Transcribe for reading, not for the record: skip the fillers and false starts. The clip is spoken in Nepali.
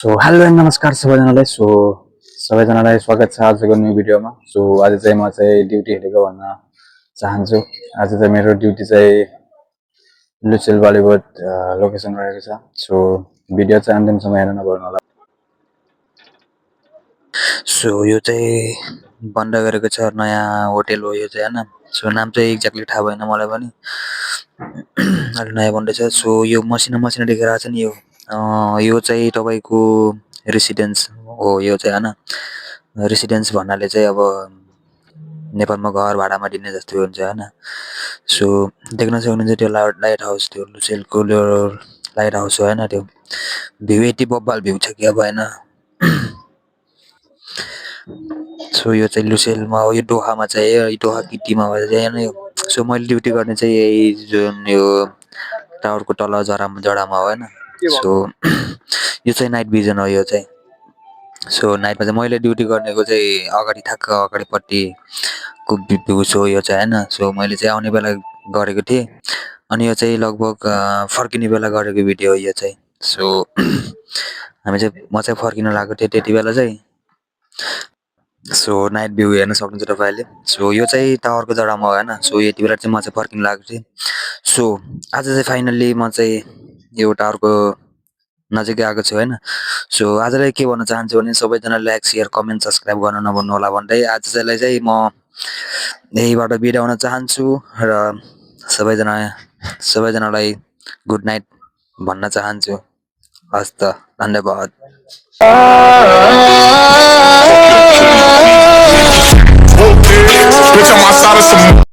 सो हेलो एन्ड नमस्कार सबैजनालाई। सबैजनालाई स्वागत छ आजको न्यू भिडियोमा। आज चाहिँ म चाहिँ ड्युटी हिँडेको भन्न चाहन्छु। आज चाहिँ मेरो ड्युटी चाहिँ लुसेल बलिउड लोकेसन रहेको छ। भिडियो चाहिँ अन्तिमसम्म हेर्न नभुल्नु होला। यो चाहिँ बन्द गरेको छ, नयाँ होटेल हो यो चाहिँ हैन। नाम चाहिँ एक्ज्याक्टली थाहा भएन मलाई पनि। अहिले नयाँ बन्दैछ। यो मसिना देखेर छ नि यो चाहिँ तपाईको रेसिडेन्स हो यो चाहिँ हैन। रेसिडेन्स भन्नाले चाहिँ अब नेपालमा घर भाडामा दिने जस्तो हुन्छ हैन। देख्न सक्नुहुन्छ त्यो लाइट हाउस, त्यो लुसेलको लाइट हाउस हो हैन। त्यो भ्यू यति बब्बाल भ्यू छ कि अब हैन। यो चाहिँ लुसेलमा हो, यो दोहामा चाहिँ दोहा किटीमा हो हैन यो। मैले ड्युटी गर्ने चाहिँ यही जुन यो टावरको तल जडामा हो हैन। यो चाहिँ नाइट भिजन हो यो चाहिँ। नाइटमा चाहिँ मैले ड्युटी गर्नेको चाहिँ अगाडि ठ्याक्क अगाडिपट्टिको भ्यू हो यो चाहिँ हैन। मैले चाहिँ आउने बेला गरेको थिएँ अनि यो चाहिँ लगभग फर्किने बेला गरेको भिडियो हो यो चाहिँ। म चाहिँ फर्किन लागेको थिएँ त्यति बेला चाहिँ। नाइट भ्यू हेर्न सक्नुहुन्छ तपाईहरुले। यो चाहिँ टावरको जडामा हो हैन। यति बेला चाहिँ म चाहिँ फर्किन लागेको थिएँ। आज चाहिँ फाइनल्ली म चाहिँ यो टावरको नजिकै आएको छु हैन। आजलाई के भन्न चाहन्छु भने सबैजनाले लाइक शेयर कमेन्ट सब्स्क्राइब गर्न नभुल्नु होला भन्दै आजलाई चाहिँ म यहीबाट बिदा हुन चाहन्छु र सबैजनालाई गुड नाइट भन्न चाहन्छु। हस् त, धन्यवाद। Bitch, I'm outside of some